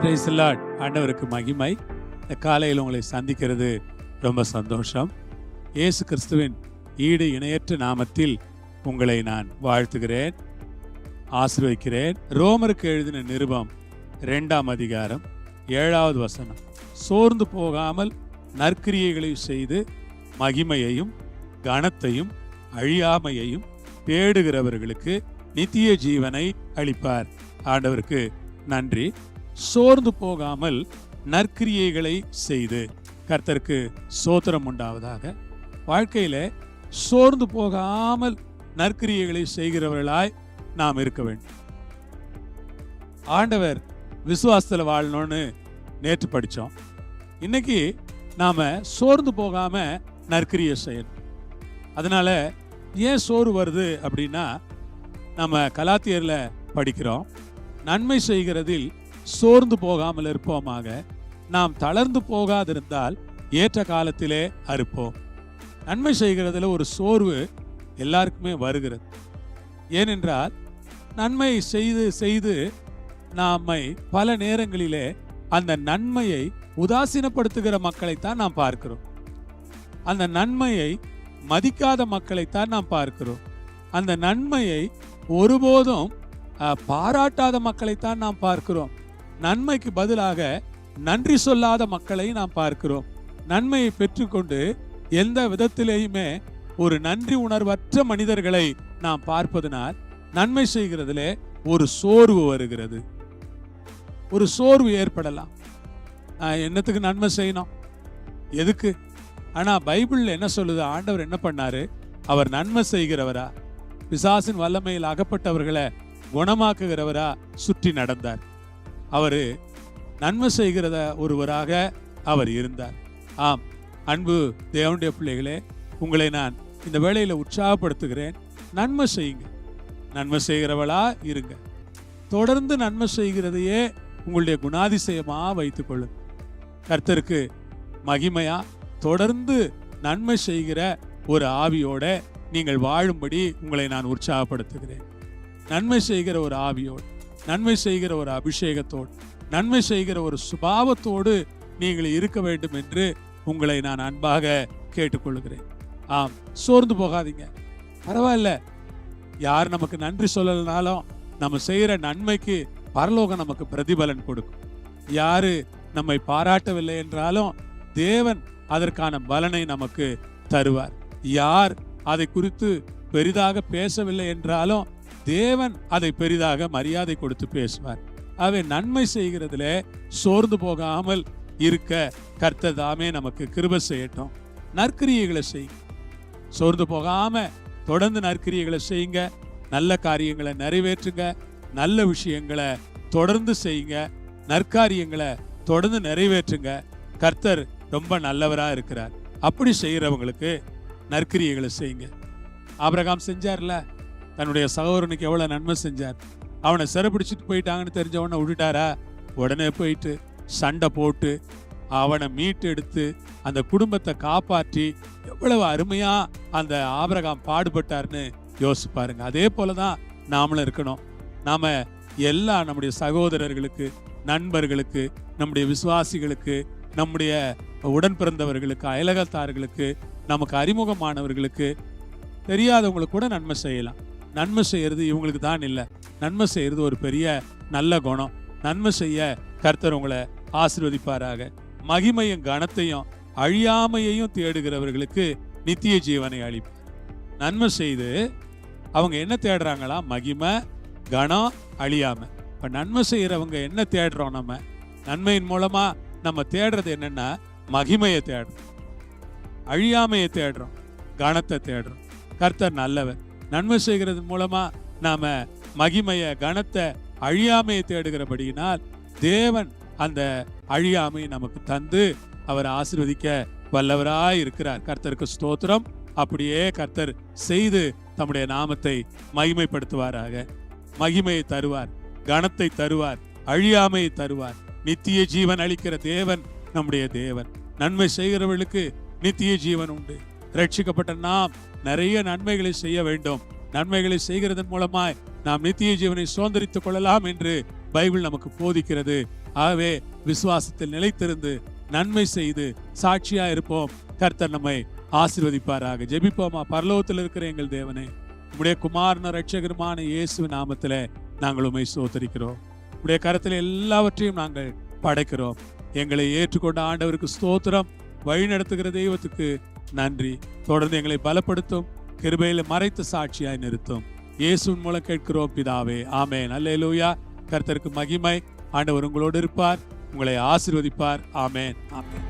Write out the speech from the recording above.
Praise the Lord. ஆண்டவருக்கு மகிமை. இந்த காலையில் உங்களை சந்திக்கிறது ரொம்ப சந்தோஷம். இயேசு கிறிஸ்துவின் ஈடு இணையற்ற நாமத்தில் உங்களை நான் வாழ்த்துகிறேன், ஆசீர்வதிக்கிறேன். ரோமருக்கு எழுதின நிருபம் 2ஆம் அதிகாரம் 7வது வசனம். சோர்ந்து போகாமல் நற்கிரியைகளை செய்து மகிமையையும் கனத்தையும் அழியாமையையும் தேடுகிறவர்களுக்கு நித்திய ஜீவனை அளிப்பார். ஆண்டவருக்கு நன்றி. சோர்ந்து போகாமல் நற்கிரியைகளை செய்து, கர்த்தருக்கு ஸ்தோத்திரம் உண்டாவதாக. வாழ்க்கையில சோர்ந்து போகாமல் நற்கிரியைகளை செய்கிறவர்களாய் நாம் இருக்க வேண்டும். ஆண்டவர் விசுவாசத்தில் வாழணும்னு நேற்று படித்தோம். இன்னைக்கு நாம சோர்ந்து போகாம நற்கிரியை செய்யணும். அதனால ஏன் சோறு வருது அப்படின்னா, நம்ம கலாத்தியர்ல படிக்கிறோம், நன்மை செய்கிறதில் சோர்ந்து போகாமல் இருப்போமாக, நாம் தளர்ந்து போகாதிருந்தால் ஏற்ற காலத்திலே அறுப்போம். நன்மை செய்கிறதுல ஒரு சோர்வு எல்லாருக்குமே வருகிறது. ஏனென்றால் நன்மை செய்து செய்து நாமை பல நேரங்களிலே அந்த நன்மையை உதாசீனப்படுத்துகிற மக்களைத்தான் நாம் பார்க்கிறோம். அந்த நன்மையை மதிக்காத மக்களைத்தான் நாம் பார்க்கிறோம். அந்த நன்மையை ஒருபோதும் பாராட்டாத மக்களைத்தான் நாம் பார்க்கிறோம். நன்மைக்கு பதிலாக நன்றி சொல்லாத மக்களை நாம் பார்க்கிறோம். நன்மையை பெற்றுக்கொண்டு எந்த விதத்திலேயுமே ஒரு நன்றி உணர்வற்ற மனிதர்களை நாம் பார்ப்பதனால் நன்மை செய்கிறதுல ஒரு சோர்வு வருகிறது. ஒரு சோர்வு ஏற்படலாம். என்னத்துக்கு நன்மை செய்யணும், எதுக்கு? ஆனா பைபிள்ல என்ன சொல்லுது? ஆண்டவர் என்ன பண்ணாரு? அவர் நன்மை செய்கிறவரா, பிசாசின் வல்லமையில் அகப்பட்டவர்களை குணமாக்குகிறவரா சுற்றி நடந்தார். அவரு நன்மை செய்கிறத ஒருவராக அவர் இருந்தார். ஆம், அன்பு தேவனுடைய பிள்ளைகளே, உங்களை நான் இந்த வேளையில உற்சாகப்படுத்துகிறேன். நன்மை செய்யுங்க, நன்மை செய்கிறவளா இருங்க. தொடர்ந்து நன்மை செய்கிறதையே உங்களுடைய குணாதிசயமா வைத்துக் கொள்ளுங்க. கர்த்தருக்கு மகிமையா தொடர்ந்து நன்மை செய்கிற ஒரு ஆவியோட நீங்கள் வாழும்படி உங்களை நான் உற்சாகப்படுத்துகிறேன். நன்மை செய்கிற ஒரு ஆவியோடு, நன்மை செய்கிற ஒரு அபிஷேகத்தோடு, நன்மை செய்கிற ஒரு சுபாவத்தோடு நீங்கள் இருக்க வேண்டும் என்று உங்களை நான் அன்பாக கேட்டுக்கொள்கிறேன். ஆம், சோர்ந்து போகாதீங்க. பரவாயில்ல, யார் நமக்கு நன்றி சொல்லலனாலும் நம்ம செய்கிற நன்மைக்கு பரலோகம் நமக்கு பிரதிபலன் கொடுக்கும். யாரு நம்மை பாராட்டவில்லை என்றாலும் தேவன் அதற்கான பலனை நமக்கு தருவார். யார் அதை குறித்து பெரிதாக பேசவில்லை என்றாலும் தேவன் அதை பெரிதாக மரியாதை கொடுத்து பேசுவார். ஆகவே நன்மை செய்கிறதுல சோர்ந்து போகாமல் இருக்க கர்த்தர் தாமே நமக்கு கிருபை செய்யட்டும். நற்கிரியைகளை செய்யுங்க, சோர்ந்து போகாம தொடர்ந்து நற்கிரியைகளை செய்யுங்க. நல்ல காரியங்களை நிறைவேற்றுங்க, நல்ல விஷயங்களை தொடர்ந்து செய்யுங்க, நற்காரியங்களை தொடர்ந்து நிறைவேற்றுங்க. கர்த்தர் ரொம்ப நல்லவரா இருக்கிறார். அப்படி செய்யறவங்களுக்கு நற்கிரியைகளை செய்யுங்க. ஆபிரகாம் செஞ்சார்ல, தன்னுடைய சகோதரனுக்கு எவ்வளவு நன்மை செஞ்சார். அவனை சிறைப்பிடிச்சிட்டு போயிட்டாங்கன்னு தெரிஞ்சவனை விட்டுட்டாரா? உடனே போயிட்டு சண்டை போட்டு அவனை மீட்டு எடுத்து அந்த குடும்பத்தை காப்பாற்றி எவ்வளவு அருமையா அந்த ஆபிரகாம் பாடுபட்டார்னு யோசிப்பாருங்க. அதே போலதான் நாமளும் இருக்கணும். நாம எல்லா நம்முடைய சகோதரர்களுக்கு, நண்பர்களுக்கு, நம்முடைய விசுவாசிகளுக்கு, நம்முடைய உடன் பிறந்தவர்களுக்கு, அயலகத்தார்களுக்கு, நமக்கு அறிமுகமானவர்களுக்கு, தெரியாதவங்களுக்கு கூட நன்மை செய்யலாம். நன்மை செய்யறது இவங்களுக்கு தான் இல்லை, நன்மை செய்யறது ஒரு பெரிய நல்ல குணம். நன்மை செய்ய கர்த்தர் உங்களை ஆசீர்வதிப்பாராக. மகிமையும் கனத்தையும் அழியாமையையும் தேடுகிறவர்களுக்கு நித்திய ஜீவனை அளிப்பார். நன்மை செய்து அவங்க என்ன தேடுறாங்களா? மகிமை, கனம், அழியாமை. இப்ப நன்மை செய்யறவங்க என்ன தேடுறோம்? நம்ம நன்மையின் மூலமா நம்ம தேடுறது என்னன்னா, மகிமையை தேடுறோம், அழியாமையை தேடுறோம், கனத்தை தேடுறோம். கர்த்தர் நல்லவர். நன்மை செய்கிறது மூலமா நாம மகிமைய, கனத்தை, அழியாமையை தேடுகிறபடியினால் தேவன் அந்த அழியாமையை நமக்கு தந்து அவர் ஆசீர்வதிக்க வல்லவராய் இருக்கிறார். கர்த்தருக்கு ஸ்தோத்திரம். அப்படியே கர்த்தர் செய்து தம்முடைய நாமத்தை மகிமைப்படுத்துவாராக. மகிமையை தருவார், கனத்தை தருவார், அழியாமையை தருவார். நித்திய ஜீவன் அளிக்கிற தேவன் நம்முடைய தேவன். நன்மை செய்கிறவர்களுக்கு நித்திய ஜீவன் உண்டு. ரட்சிக்கப்பட்ட நாம் நிறைய நன்மைகளை செய்ய வேண்டும். நன்மைகளை செய்கிறதன் மூலமாய் நாம் நித்திய ஜீவனை சுதந்தரித்துக் கொள்ளலாம் என்று பைபிள் நமக்கு போதிக்கிறது. ஆகவே விசுவாசத்தில் நிலைத்திருந்து நன்மை செய்து சாட்சியா இருப்போம். கர்த்தர் நம்மை ஆசீர்வதிப்பாராக. ஜெபிப்போமா. பரலோகத்தில் இருக்கிற எங்கள் தேவனே, உம்முடைய குமாரன ரட்சகருமான இயேசு நாமத்திலே நாங்கள் உம்மை ஸ்தோத்திரிக்கிறோம். உம்முடைய கரத்தில் எல்லாவற்றையும் நாங்கள் படைக்கிறோம். எங்களை ஏற்றுக்கொண்ட ஆண்டவருக்கு ஸ்தோத்திரம். வழி நடத்துகிற தெய்வத்துக்கு நன்றி. தொடர்ந்து எங்களை பலப்படுத்தும், கிருபையில மறைத்து சாட்சியாய் நிறுத்தும். இயேசுவின் மூலம் கேட்கிறோம் பிதாவே, ஆமென். அல்லேலூயா. கர்த்தருக்கு மகிமை. ஆண்டவர் உங்களோடு இருப்பார், உங்களை ஆசீர்வதிப்பார். ஆமென், ஆமென்.